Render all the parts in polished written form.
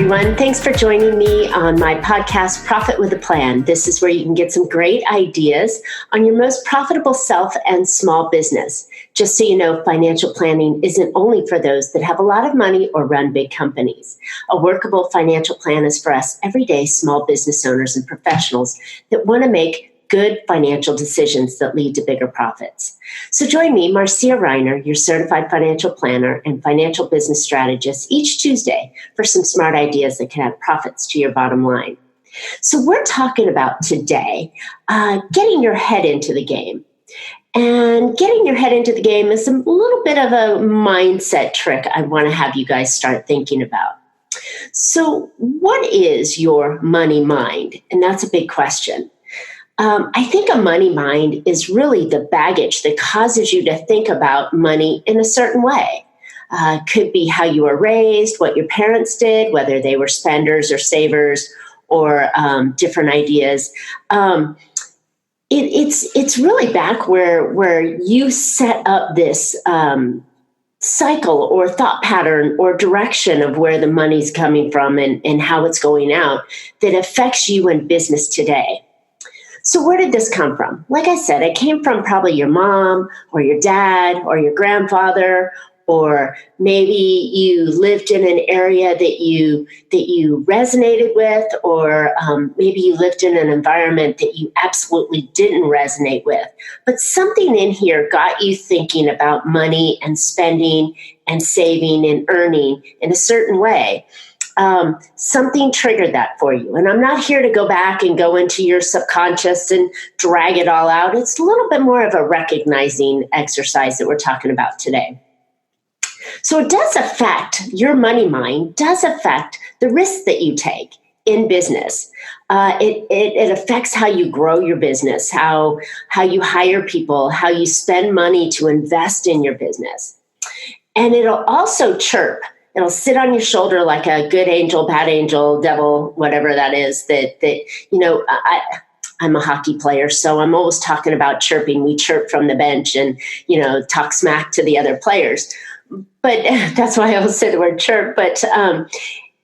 everyone. Thanks for joining me on my podcast, Profit with a Plan. This is where you can get some great ideas on your most profitable self and small business. Just so you know, financial planning isn't only for those that have a lot of money or run big companies. A workable financial plan is for us everyday small business owners and professionals that want to make good financial decisions that lead to bigger profits. So join me, Marcia, your certified financial planner and financial business strategist, each Tuesday for some smart ideas that can add profits to your bottom line. So we're talking about today getting your head into the game. And getting your head into the game is a little bit of a mindset trick I want to have you guys start thinking about. So what is your money mind? And that's a big question. I think a money mind is really the baggage that causes you to think about money in a certain way. Could be how you were raised, what your parents did, whether they were spenders or savers or different ideas. It's really back where you set up this cycle or thought pattern or direction of where the money's coming from and how it's going out that affects you in business today. So where did this come from? Like I said, it came from probably your mom or your dad or your grandfather, or maybe you lived in an area that you resonated with, or maybe you lived in an environment that you absolutely didn't resonate with. But something in here got you thinking about money and spending and saving and earning in a certain way. Something triggered that for you. And I'm not here to go back and go into your subconscious and drag it all out. It's a little bit more of a recognizing exercise that we're talking about today. So it does affect your money mind, does affect the risks that you take in business. It affects how you grow your business, how you hire people, how you spend money to invest in your business. And it'll also chirp. It'll sit on your shoulder like a good angel, bad angel, devil, whatever that is. I'm a hockey player, so I'm always talking about chirping. We chirp from the bench and, talk smack to the other players. But that's why I always say the word chirp. But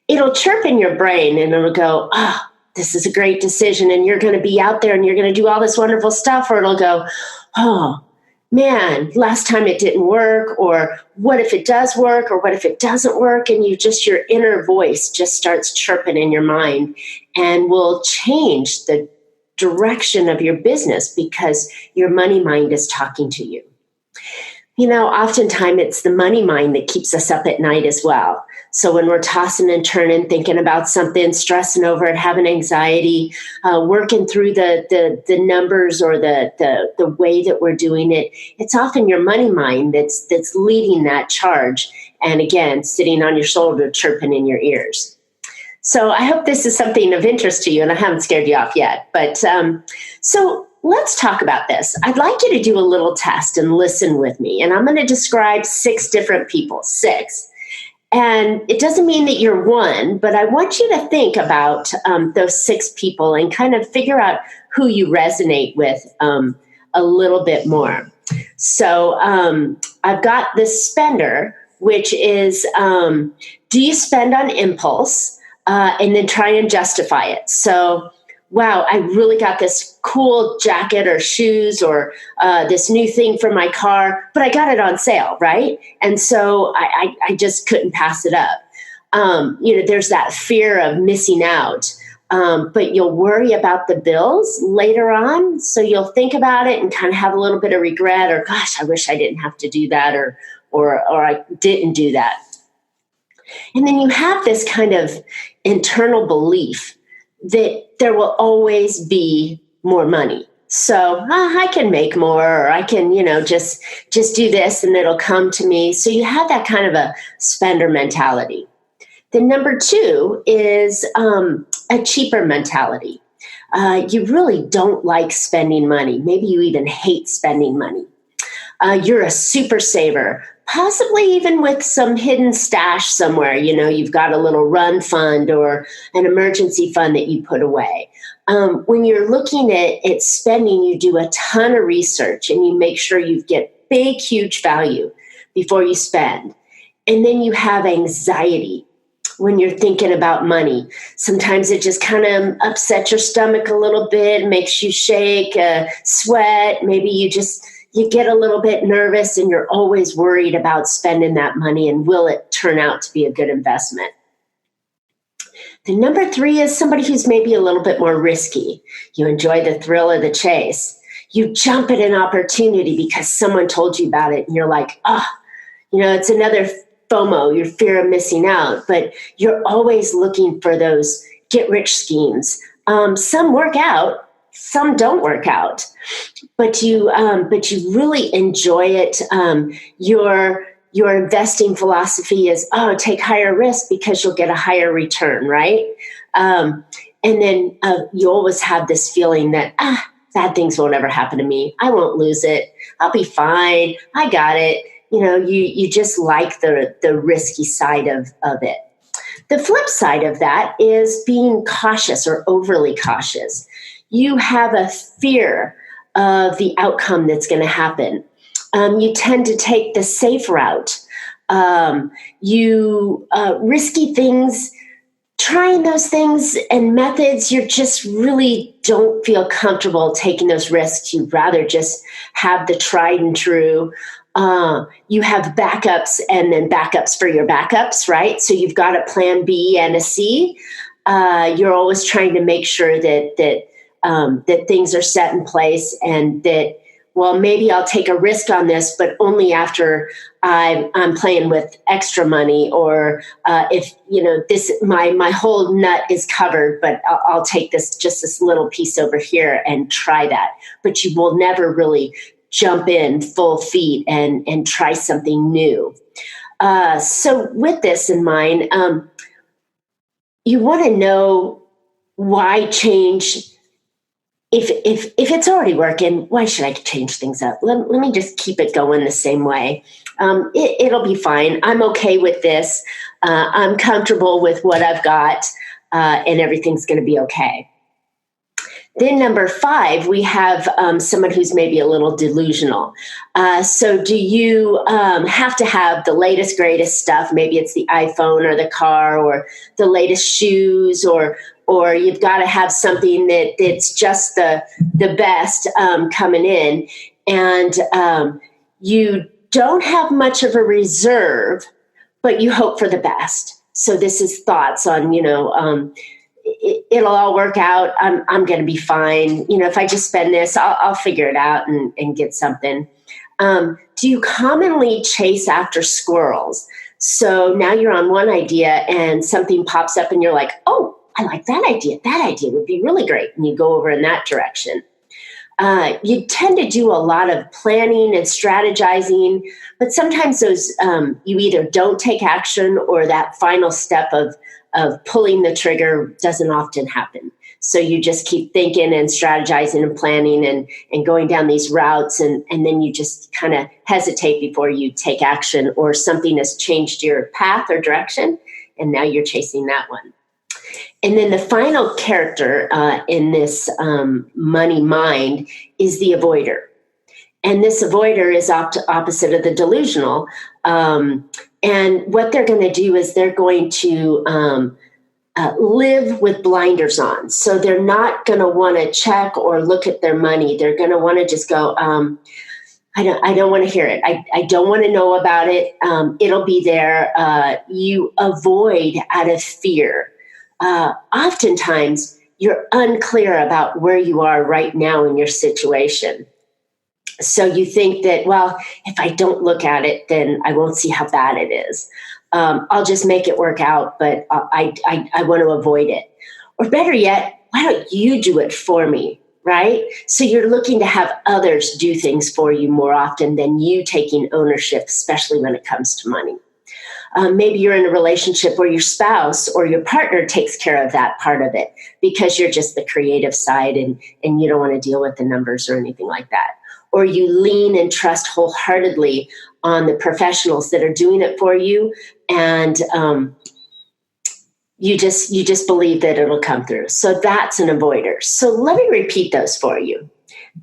it'll chirp in your brain and it'll go, oh, this is a great decision. And you're going to be out there and you're going to do all this wonderful stuff. Or it'll go, oh, man, last time it didn't work, or what if it does work, or what if it doesn't work? And your inner voice just starts chirping in your mind and will change the direction of your business because your money mind is talking to you. Oftentimes it's the money mind that keeps us up at night as well. So when we're tossing and turning, thinking about something, stressing over it, having anxiety, working through the numbers or the way that we're doing it, it's often your money mind that's leading that charge. And again, sitting on your shoulder, chirping in your ears. So I hope this is something of interest to you, and I haven't scared you off yet. But so let's talk about this. I'd like you to do a little test and listen with me. And I'm going to describe 6 different people, 6. And it doesn't mean that you're one, but I want you to think about those 6 people and kind of figure out who you resonate with a little bit more. So I've got this spender, which is, do you spend on impulse and then try and justify it? So, wow, I really got this cool jacket or shoes or this new thing for my car, but I got it on sale, right? And so I just couldn't pass it up. There's that fear of missing out, but you'll worry about the bills later on. So you'll think about it and kind of have a little bit of regret, or gosh, I wish I didn't have to do that, or I didn't do that. And then you have this kind of internal belief that there will always be more money. So I can make more, or I can, just do this and it'll come to me. So you have that kind of a spender mentality. Then number 2 is a cheaper mentality. You really don't like spending money. Maybe you even hate spending money. You're a super saver, possibly even with some hidden stash somewhere. You've got a little run fund or an emergency fund that you put away. When you're looking at spending, you do a ton of research and you make sure you get big, huge value before you spend. And then you have anxiety when you're thinking about money. Sometimes it just kind of upsets your stomach a little bit, makes you shake, sweat. Maybe you get a little bit nervous and you're always worried about spending that money and will it turn out to be a good investment. The number 3 is somebody who's maybe a little bit more risky. You enjoy the thrill of the chase. You jump at an opportunity because someone told you about it and you're like, it's another FOMO, your fear of missing out, but you're always looking for those get-rich schemes. Some work out, some don't work out, but you really enjoy it. Your investing philosophy is, take higher risk because you'll get a higher return, right? And then you always have this feeling that, bad things won't ever happen to me. I won't lose it. I'll be fine. I got it. You just like the risky side of it. The flip side of that is being cautious or overly cautious. You have a fear of the outcome that's going to happen. You tend to take the safe route. Risky things, trying those things and methods, you just really don't feel comfortable taking those risks. You'd rather just have the tried and true. You have backups and then backups for your backups, right? So you've got a plan B and a C. You're always trying to make sure that things are set in place and that, well, maybe I'll take a risk on this, but only after I'm playing with extra money, or if my whole nut is covered, but I'll take this little piece over here and try that. But you will never really jump in full feet and try something new. So with this in mind, you want to know why change. If it's already working, why should I change things up? Let me just keep it going the same way. It'll be fine. I'm okay with this. I'm comfortable with what I've got, and everything's going to be okay. Then number 5, we have someone who's maybe a little delusional. So do you have to have the latest, greatest stuff? Maybe it's the iPhone or the car or the latest shoes, or you've got to have something that's just the best coming in. And you don't have much of a reserve, but you hope for the best. So this is thoughts on, it'll all work out. I'm going to be fine. If I just spend this, I'll figure it out and get something. Do you commonly chase after squirrels? So now you're on one idea and something pops up and you're like, oh, I like that idea. That idea would be really great. And you go over in that direction. You tend to do a lot of planning and strategizing, but sometimes those you either don't take action or that final step of pulling the trigger doesn't often happen. So you just keep thinking and strategizing and planning and going down these routes, and then you just kind of hesitate before you take action, or something has changed your path or direction, and now you're chasing that one. And then the final character in this money mind is the avoider. And this avoider is opposite of the delusional. And what they're going to do is they're going to live with blinders on. So they're not going to want to check or look at their money. They're going to want to just go, I don't want to hear it. I don't want to know about it. It'll be there. You avoid out of fear. Oftentimes, you're unclear about where you are right now in your situation. So you think that, well, if I don't look at it, then I won't see how bad it is. I'll just make it work out, but I want to avoid it. Or better yet, why don't you do it for me, right? So you're looking to have others do things for you more often than you taking ownership, especially when it comes to money. Maybe you're in a relationship where your spouse or your partner takes care of that part of it because you're just the creative side and you don't want to deal with the numbers or anything like that. Or you lean and trust wholeheartedly on the professionals that are doing it for you, and you just believe that it'll come through. So that's an avoider. So let me repeat those for you.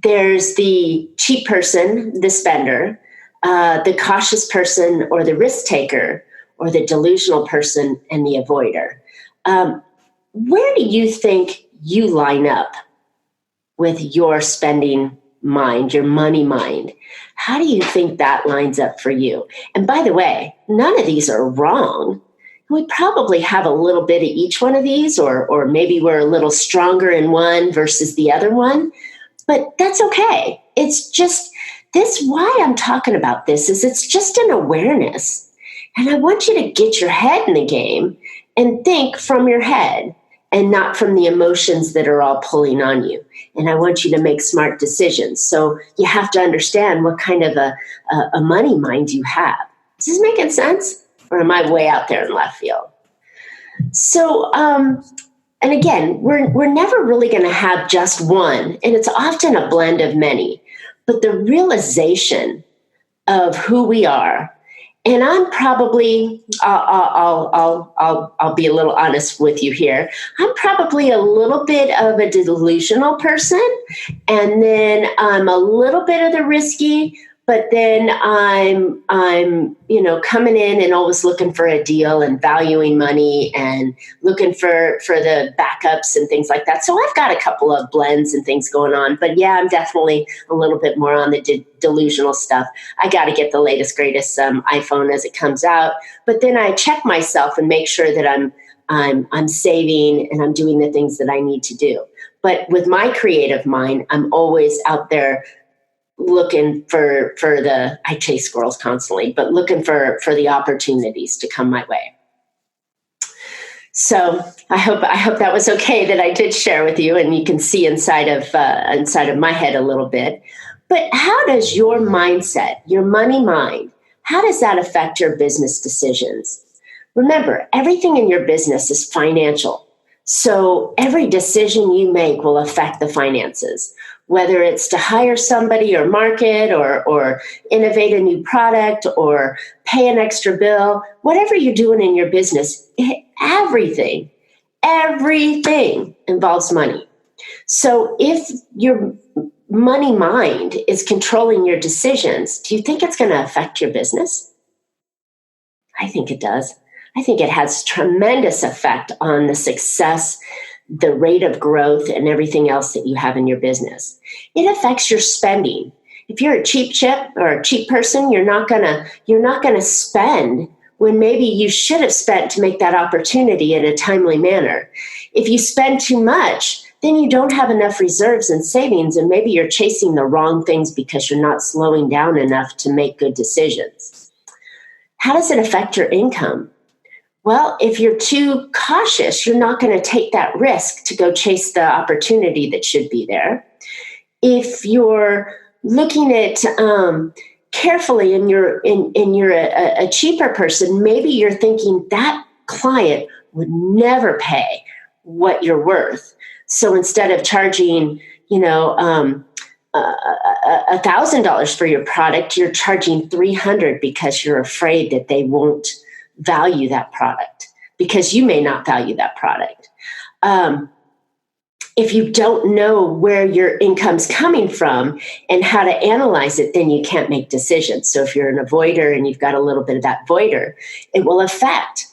There's the cheap person, the spender, the cautious person or the risk taker, or the delusional person and the avoider. Where do you think you line up with your spending mind, your money mind? How do you think that lines up for you? And by the way, none of these are wrong. We probably have a little bit of each one of these, or maybe we're a little stronger in one versus the other one, but that's okay. It's just this, why I'm talking about this is it's just an awareness. And I want you to get your head in the game and think from your head and not from the emotions that are all pulling on you. And I want you to make smart decisions. So you have to understand what kind of a money mind you have. Is this making sense? Or am I way out there in left field? So, and again, we're never really going to have just one, and it's often a blend of many. But the realization of who we are, and I'm probably, I'll be a little honest with you here. I'm probably a little bit of a delusional person, and then I'm a little bit of the risky. But then I'm coming in and always looking for a deal and valuing money and looking for the backups and things like that. So I've got a couple of blends and things going on. But yeah, I'm definitely a little bit more on the delusional stuff. I got to get the latest, greatest iPhone as it comes out. But then I check myself and make sure that I'm saving and I'm doing the things that I need to do. But with my creative mind, I'm always out there looking for I chase squirrels constantly, but looking for the opportunities to come my way. So I hope that was okay that I did share with you, and you can see inside of my head a little bit. But how does your mindset, your money mind, how does that affect your business decisions? Remember, everything in your business is financial. So every decision you make will affect the finances, whether it's to hire somebody or market or innovate a new product or pay an extra bill, whatever you're doing in your business, everything involves money. So if your money mind is controlling your decisions, do you think it's going to affect your business? I think it does. I think it has tremendous effect on the success, the rate of growth, and everything else that you have in your business. It affects your spending. If you're a cheap chip or a cheap person, you're not gonna spend when maybe you should have spent to make that opportunity in a timely manner. If you spend too much, then you don't have enough reserves and savings, and maybe you're chasing the wrong things because you're not slowing down enough to make good decisions. How does it affect your income? Well, if you're too cautious, you're not going to take that risk to go chase the opportunity that should be there. If you're looking at carefully and you're a cheaper person, maybe you're thinking that client would never pay what you're worth. So instead of charging, $1,000 for your product, you're charging $300 because you're afraid that they won't value that product, because you may not value that product. If you don't know where your income's coming from and how to analyze it, then you can't make decisions. So if you're an avoider and you've got a little bit of that voider, it will affect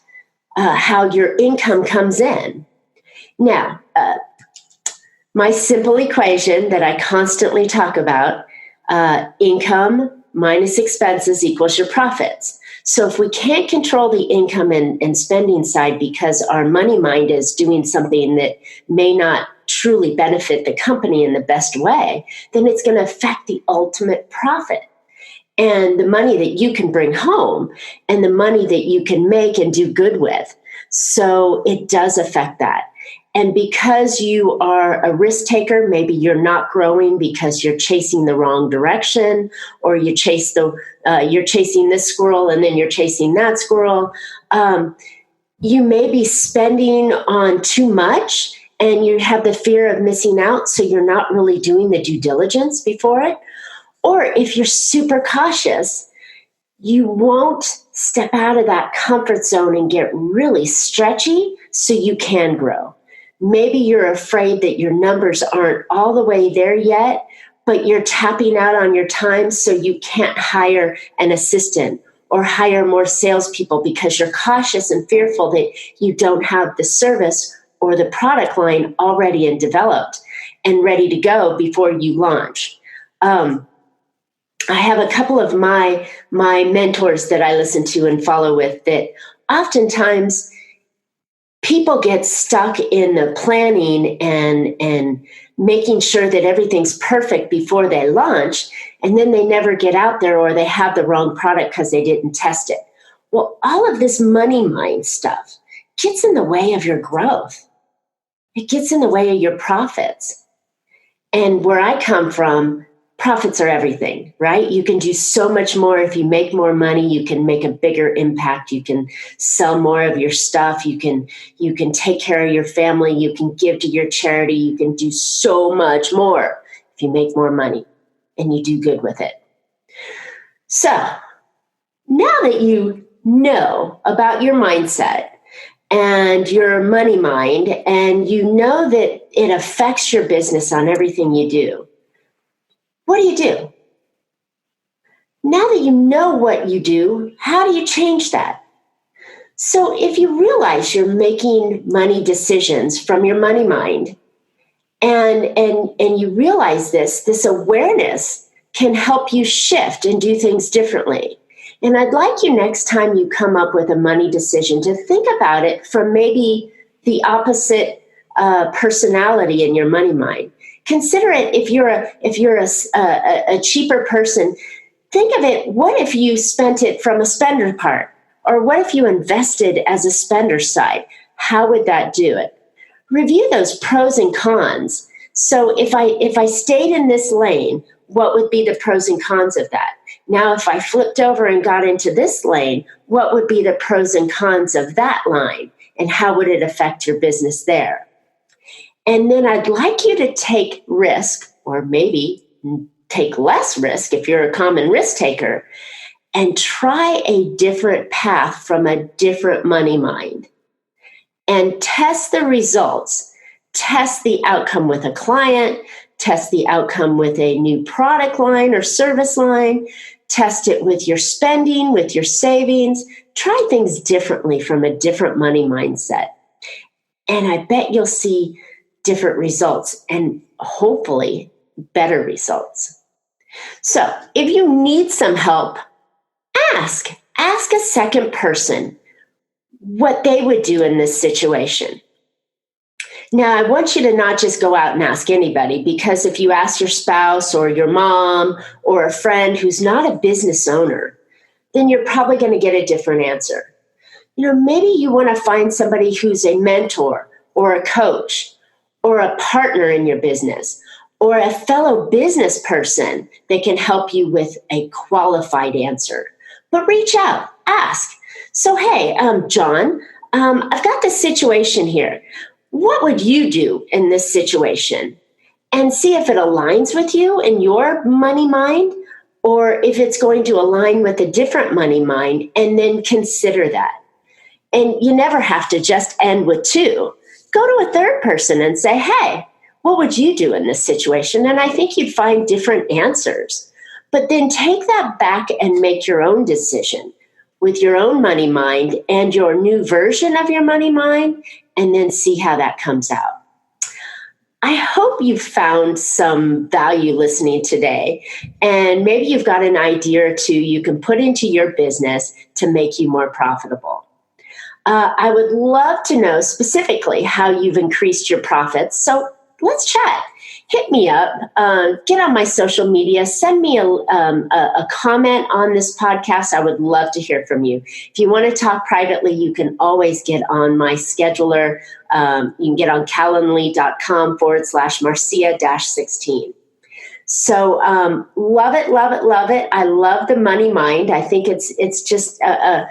how your income comes in. Now, my simple equation that I constantly talk about, income minus expenses equals your profits. So if we can't control the income and spending side because our money mind is doing something that may not truly benefit the company in the best way, then it's going to affect the ultimate profit and the money that you can bring home and the money that you can make and do good with. So it does affect that. And because you are a risk taker, maybe you're not growing because you're chasing the wrong direction, or you're chasing this squirrel and then you're chasing that squirrel. You may be spending on too much and you have the fear of missing out, so you're not really doing the due diligence before it. Or if you're super cautious, you won't step out of that comfort zone and get really stretchy so you can grow. Maybe you're afraid that your numbers aren't all the way there yet, but you're tapping out on your time so you can't hire an assistant or hire more salespeople because you're cautious and fearful that you don't have the service or the product line already and developed and ready to go before you launch. I have a couple of my mentors that I listen to and follow with that oftentimes people get stuck in the planning and making sure that everything's perfect before they launch, and then they never get out there or they have the wrong product because they didn't test it. Well, all of this money mind stuff gets in the way of your growth. It gets in the way of your profits. And where I come from, profits are everything, right? You can do so much more if you make more money. You can make a bigger impact. You can sell more of your stuff. You can take care of your family. You can give to your charity. You can do so much more if you make more money and you do good with it. So now that you know about your mindset and your money mind, and you know that it affects your business on everything you do, what do? Now that you know what you do, how do you change that? So if you realize you're making money decisions from your money mind, and you realize this awareness can help you shift and do things differently. And I'd like you, next time you come up with a money decision, to think about it from maybe the opposite personality in your money mind. Consider it, if you're a cheaper person, think of it, what if you spent it from a spender part? Or what if you invested as a spender side? How would that do it? Review those pros and cons. So if I stayed in this lane, what would be the pros and cons of that? Now, if I flipped over and got into this lane, what would be the pros and cons of that line? And how would it affect your business there? And then I'd like you to take risk, or maybe take less risk if you're a common risk taker, and try a different path from a different money mind. And test the results. Test the outcome with a client. Test the outcome with a new product line or service line. Test it with your spending, with your savings. Try things differently from a different money mindset. And I bet you'll see different results, and hopefully better results. So if you need some help, ask a second person what they would do in this situation. Now, I want you to not just go out and ask anybody, because if you ask your spouse or your mom or a friend who's not a business owner, then you're probably going to get a different answer. Maybe you want to find somebody who's a mentor or a coach or a partner in your business, or a fellow business person that can help you with a qualified answer. But reach out, ask. So, hey, John, I've got this situation here. What would you do in this situation? And see if it aligns with you and your money mind, or if it's going to align with a different money mind, and then consider that. And you never have to just end with two. Go to a third person and say, hey, what would you do in this situation? And I think you'd find different answers. But then take that back and make your own decision with your own money mind and your new version of your money mind, and then see how that comes out. I hope you've found some value listening today, and maybe you've got an idea or two you can put into your business to make you more profitable. I would love to know specifically how you've increased your profits. So let's chat. Hit me up. Get on my social media. Send me a comment on this podcast. I would love to hear from you. If you want to talk privately, you can always get on my scheduler. You can get on calendly.com/Marcia-16. So love it, love it, love it. I love the money mind. I think it's just a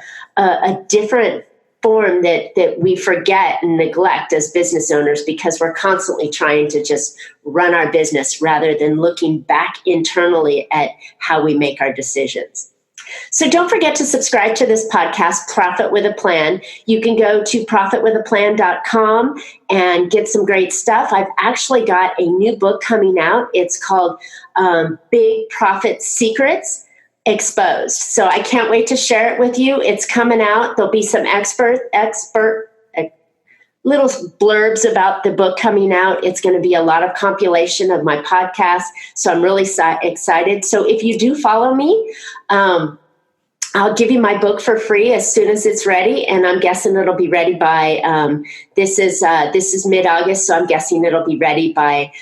different form that we forget and neglect as business owners, because we're constantly trying to just run our business rather than looking back internally at how we make our decisions. So don't forget to subscribe to this podcast, Profit with a Plan. You can go to profitwithaplan.com and get some great stuff. I've actually got a new book coming out. It's called Big Profit Secrets. exposed. So I can't wait to share it with you. It's coming out. There'll be some little blurbs about the book coming out. It's going to be a lot of compilation of my podcast. So I'm really excited. So if you do follow me, I'll give you my book for free as soon as it's ready. And I'm guessing it'll be ready by, this is mid-August. So I'm guessing it'll be ready by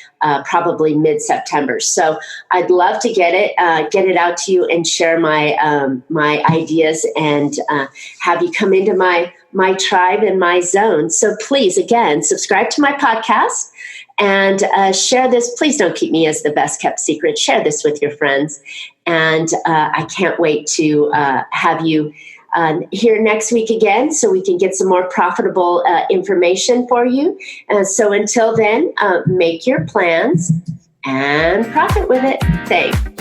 probably mid-September. So I'd love to get it out to you and share my ideas and have you come into my tribe and my zone. So please, again, subscribe to my podcast and share this. Please don't keep me as the best kept secret. Share this with your friends. And I can't wait to have you here next week again so we can get some more profitable information for you. So until then, make your plans and profit with it. Thanks.